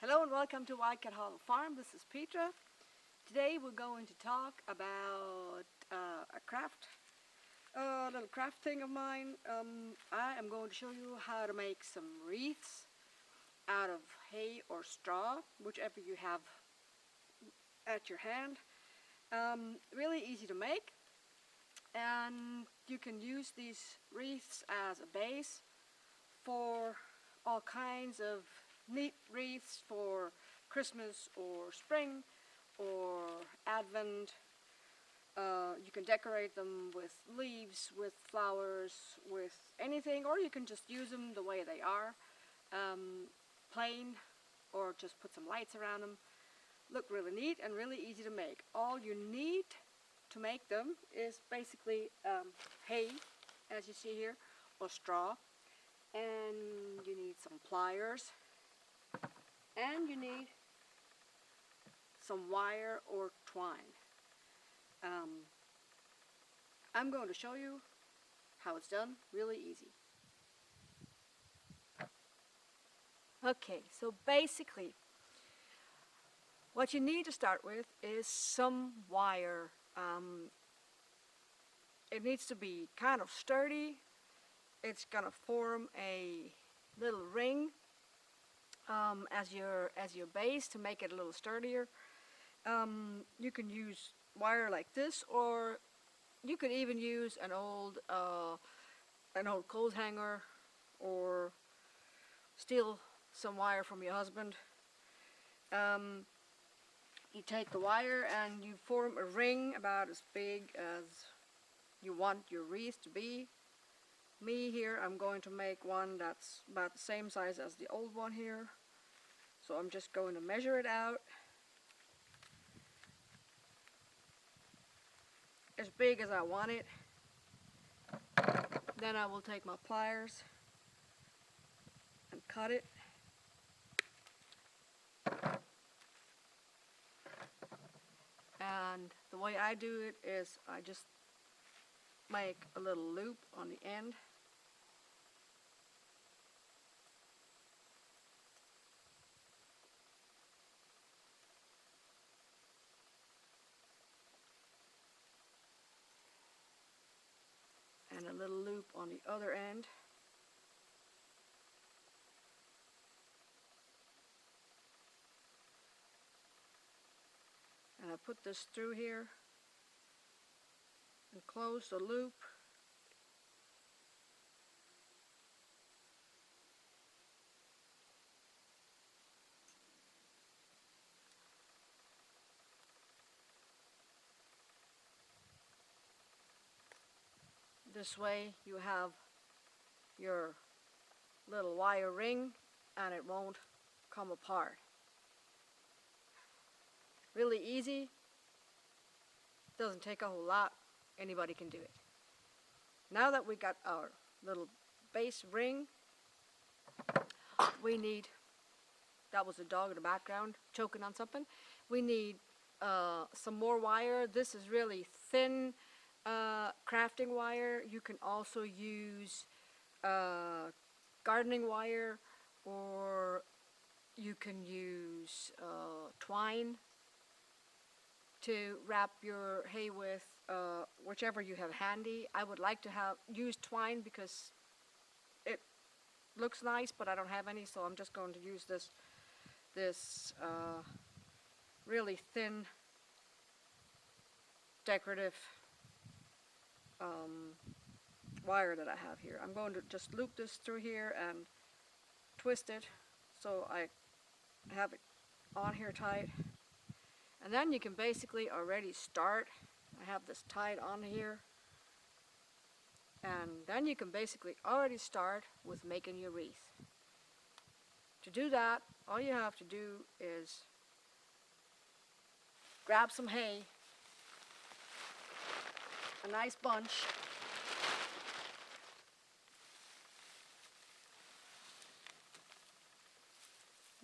Hello and welcome to Wildcat Hollow Farm. This is Petra. Today we're going to talk about a little craft thing of mine. I am going to show you how to make some wreaths out of hay or straw, whichever you have at your hand. Really easy to make, and you can use these wreaths as a base for all kinds of neat wreaths for Christmas or spring or Advent. You can decorate them with leaves, with flowers, with anything, or you can just use them the way they are, plain, or just put some lights around them. Look really neat and really easy to make. All you need to make them is basically hay, as you see here, or straw, and you need some pliers, and you need some wire or twine. I'm going to show you how it's done, really easy. Okay, so basically what you need to start with is some wire. It needs to be kind of sturdy. It's going to form a little ring as your base to make it a little sturdier. You can use wire like this, or you could even use an old clothes hanger, or steal some wire from your husband. You take the wire and you form a ring about as big as you want your wreath to be. Me here, I'm going to make one that's about the same size as the old one here. So I'm just going to measure it out as big as I want it. Then I will take my pliers and cut it. And the way I do it is I just make a little loop on the end. And a little loop on the other end. And I put this through here and close the loop. This way you have your little wire ring and it won't come apart. Really easy. Doesn't take a whole lot. Anybody can do it. Now that we got our little base ring, we need, that was a dog in the background choking on something. We need some more wire. This is really thin crafting wire. You can also use gardening wire, or you can use twine to wrap your hay with, whichever you have handy. I would like to use twine because it looks nice, but I don't have any, so I'm just going to use this really thin decorative wire that I have here. I'm going to just loop this through here and twist it so I have it on here tight. And then you can basically already start. I have this tied on here. And then you can basically already start with making your wreath. To do that, all you have to do is grab some hay, a nice bunch,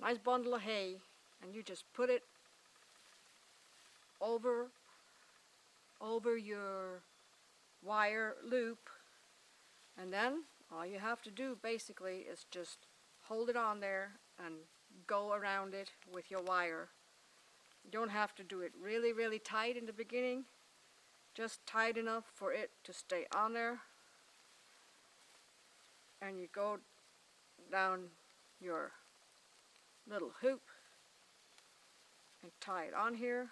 nice bundle of hay, and you just put it over your wire loop, and then all you have to do basically is just hold it on there and go around it with your wire. You don't have to do it really, really tight in the beginning, just tight enough for it to stay on there. And you go down your little hoop and tie it on here.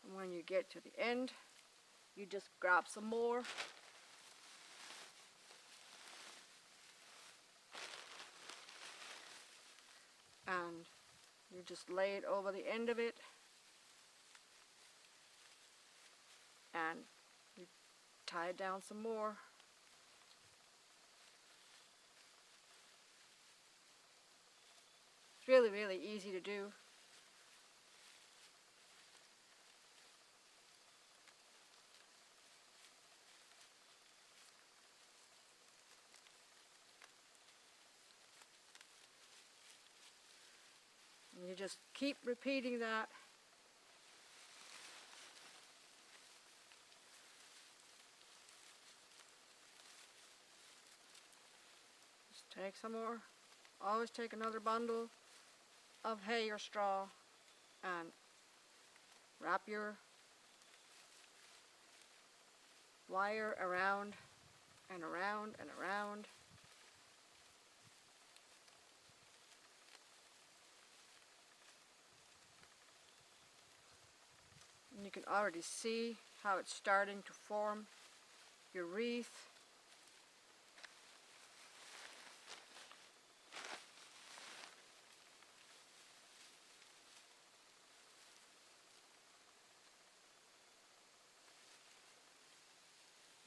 And when you get to the end, you just grab some more and you just lay it over the end of it and you tie it down some more. It's really, really easy to do. And you just keep repeating that. Just take some more. Always take another bundle of hay or straw and wrap your wire around and around and around. And you can already see how it's starting to form your wreath.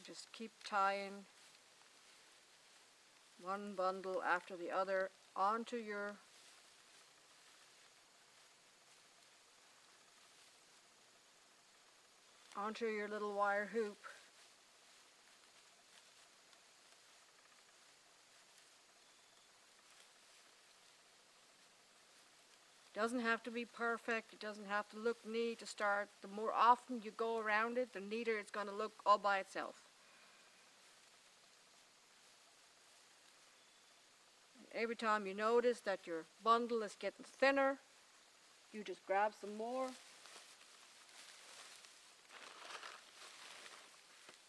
Just keep tying one bundle after the other onto your little wire hoop. It doesn't have to be perfect. It doesn't have to look neat to start. The more often you go around it, the neater it's going to look all by itself. Every time you notice that your bundle is getting thinner, you just grab some more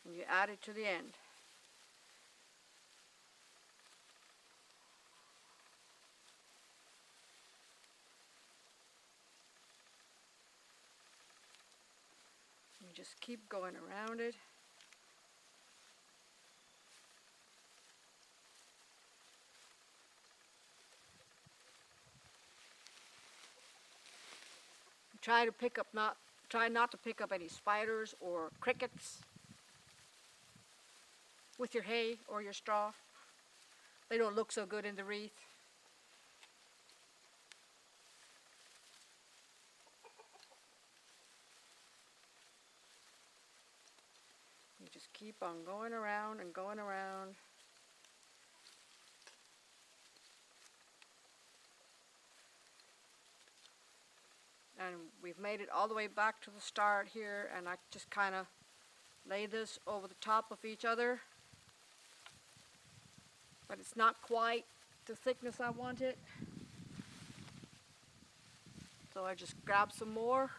and you add it to the end. You just keep going around it. Try not to pick up any spiders or crickets with your hay or your straw. They don't look so good in the wreath. You just keep on going around and going around. And we've made it all the way back to the start here, and I just kind of lay this over the top of each other. But it's not quite the thickness I want it. So I just grab some more,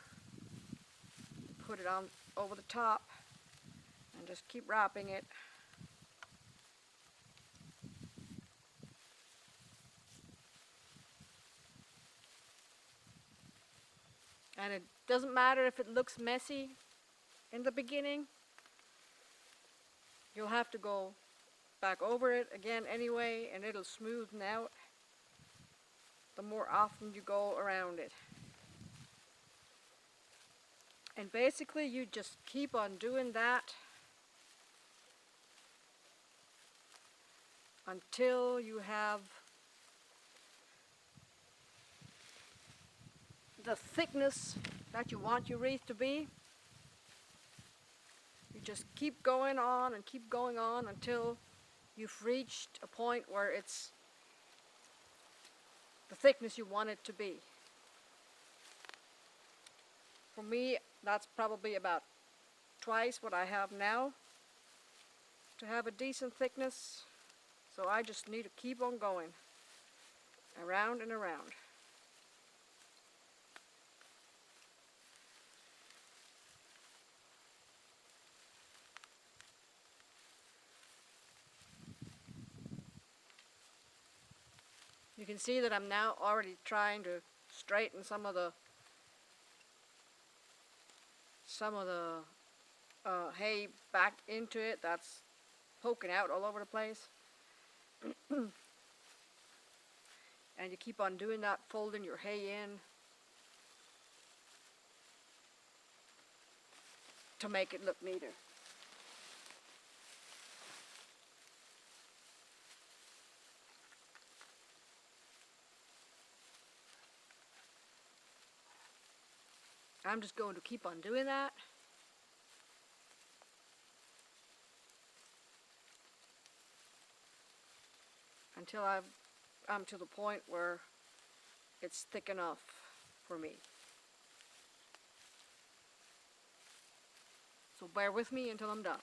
put it on over the top, and just keep wrapping it. And it doesn't matter if it looks messy in the beginning. You'll have to go back over it again anyway, and it'll smoothen out the more often you go around it. And basically you just keep on doing that until you have the thickness that you want your wreath to be. You just keep going on and keep going on until you've reached a point where it's the thickness you want it to be. For me, that's probably about twice what I have now to have a decent thickness. So I just need to keep on going. around and around. You can see that I'm now already trying to straighten some of the hay back into it that's poking out all over the place. And you keep on doing that, folding your hay in to make it look neater. I'm just going to keep on doing that until I'm to the point where it's thick enough for me. So bear with me until I'm done.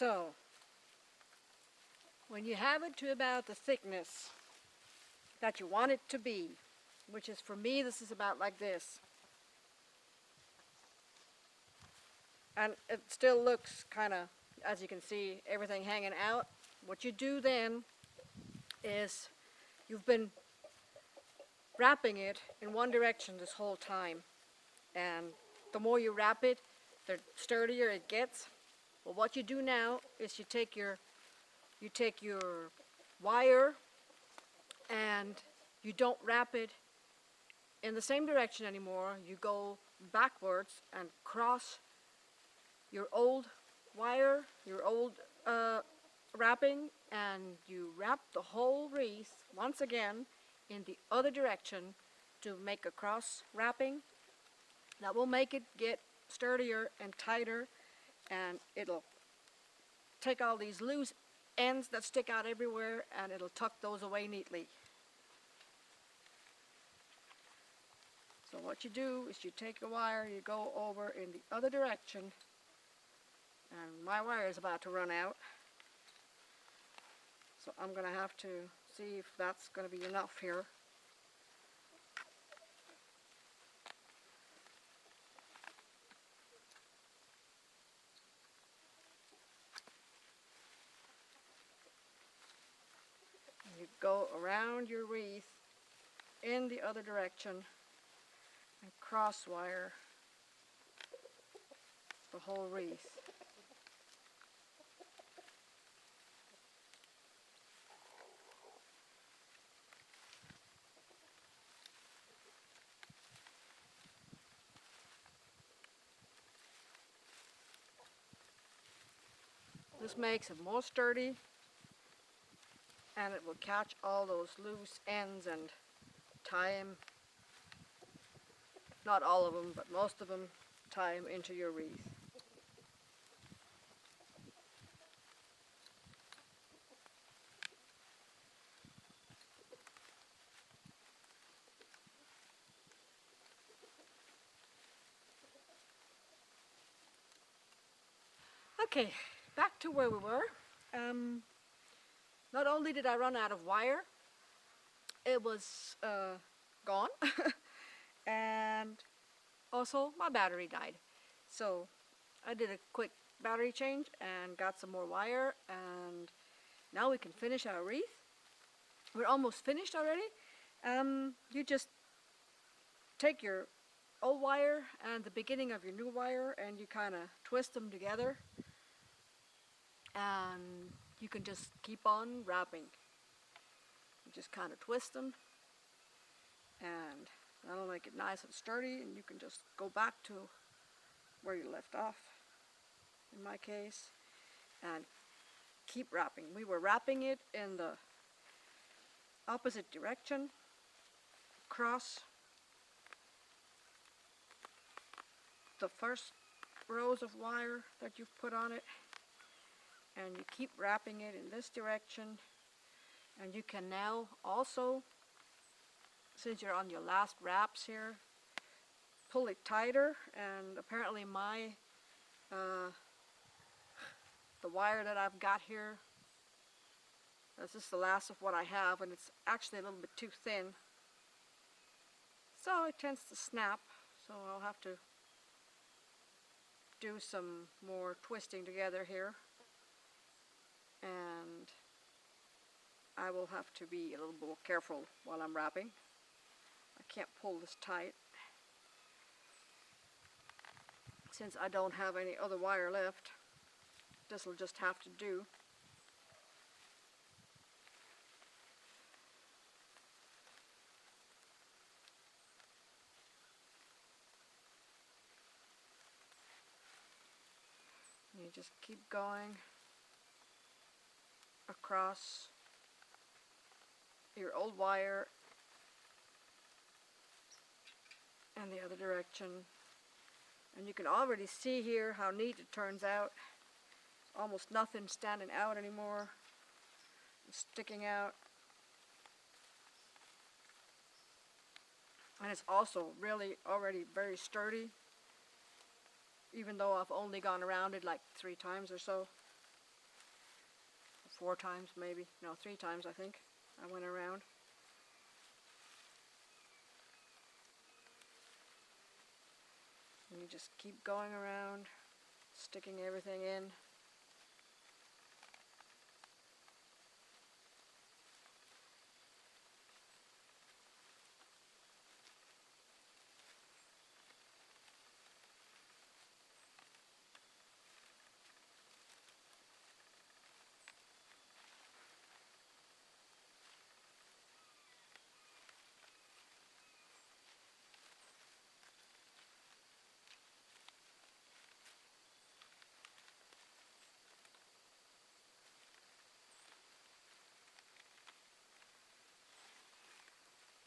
So, when you have it to about the thickness that you want it to be, which is, for me, this is about like this, and it still looks kind of, as you can see, everything hanging out. What you do then is you've been wrapping it in one direction this whole time, and the more you wrap it, the sturdier it gets. Well, what you do now is you take your wire and you don't wrap it in the same direction anymore. You go backwards and cross your old wire, your old wrapping, and you wrap the whole wreath once again in the other direction to make a cross wrapping. That will make it get sturdier and tighter, and it'll take all these loose ends that stick out everywhere and it'll tuck those away neatly. So what you do is you take a wire, you go over in the other direction, and my wire is about to run out, so I'm going to have to see if that's going to be enough here. You go around your wreath in the other direction and cross wire the whole wreath. This makes it more sturdy, and it will catch all those loose ends and tie them not all of them, but most of them, tie them into your wreath. Okay, back to where we were. Not only did I run out of wire, it was gone, and also my battery died. So I did a quick battery change and got some more wire, and now we can finish our wreath. We're almost finished already. You just take your old wire and the beginning of your new wire and you kind of twist them together, and you can just keep on wrapping. You just kind of twist them, and that'll make it nice and sturdy, and you can just go back to where you left off, in my case, and keep wrapping. We were wrapping it in the opposite direction, across the first rows of wire that you've put on it, and you keep wrapping it in this direction. And you can now also, since you're on your last wraps here, pull it tighter. And apparently the wire that I've got here, this is the last of what I have, and it's actually a little bit too thin, so it tends to snap. So I'll have to do some more twisting together here, and I will have to be a little more careful while I'm wrapping. I can't pull this tight since I don't have any other wire left. This will just have to do. You just keep going across your old wire and the other direction, and you can already see here how neat it turns out. Almost nothing standing out anymore, sticking out, and it's also really already very sturdy, even though I've only gone around it like 3 times or so. 4 times maybe, no, 3 times I think I went around. And you just keep going around, sticking everything in.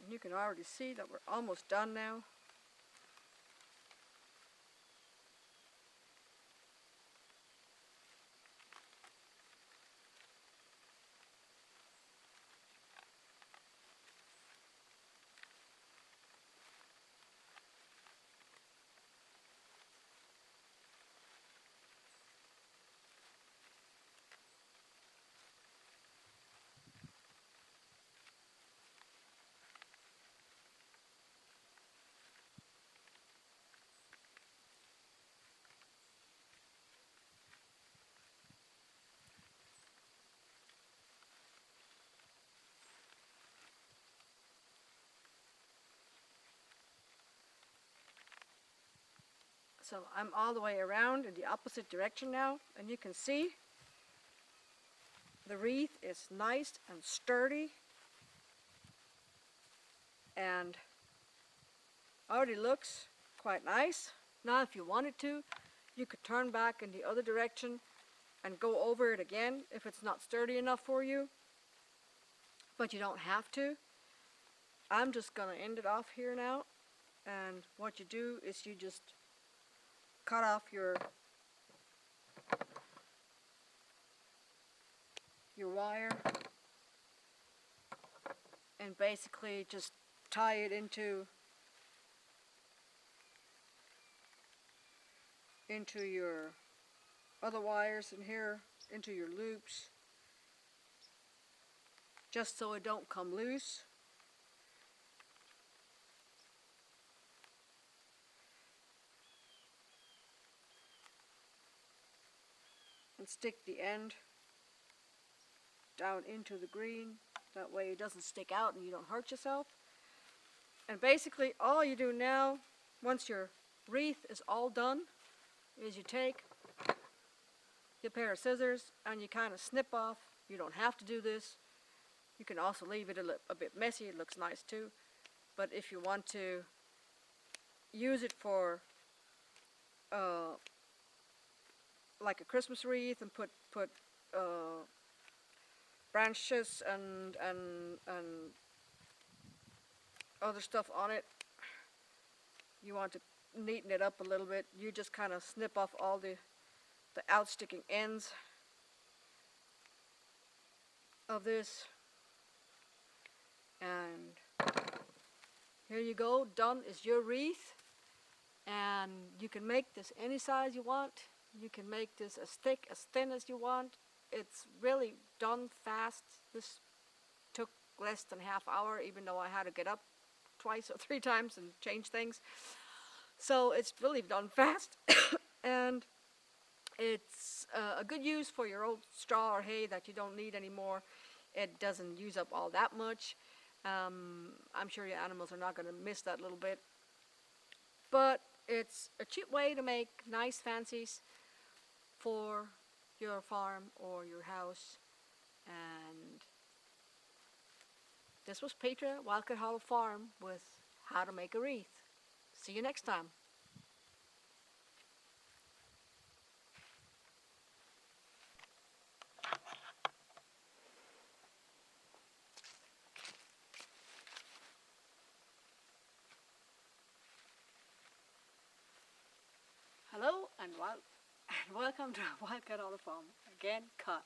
And you can already see that we're almost done now. So I'm all the way around in the opposite direction now, and you can see the wreath is nice and sturdy and already looks quite nice. Now if you wanted to, you could turn back in the other direction and go over it again if it's not sturdy enough for you, but you don't have to. I'm just going to end it off here now And what you do is you just cut off your wire and basically just tie it into your other wires in here, into your loops, just so it don't come loose. And stick the end down into the green. That way it doesn't stick out and you don't hurt yourself. And basically all you do now, once your wreath is all done, is you take your pair of scissors and you kind of snip off. You don't have to do this. You can also leave it a bit messy. It looks nice too. But if you want to use it for like a Christmas wreath and put branches and other stuff on it, you want to neaten it up a little bit, you just kind of snip off all the outsticking ends of this, and here you go. Done is your wreath. And you can make this any size you want. You can make this as thick, as thin as you want. It's really done fast. This took less than half hour, even though I had to get up twice or 3 times and change things. So it's really done fast. And it's a good use for your old straw or hay that you don't need anymore. It doesn't use up all that much. I'm sure your animals are not going to miss that little bit. But it's a cheap way to make nice fancies for your farm or your house. And this was Petra, Wildcat Hollow Farm, with how to make a wreath. See you next time. Hello and welcome to Wildcat Hollow Farm. Again, cut.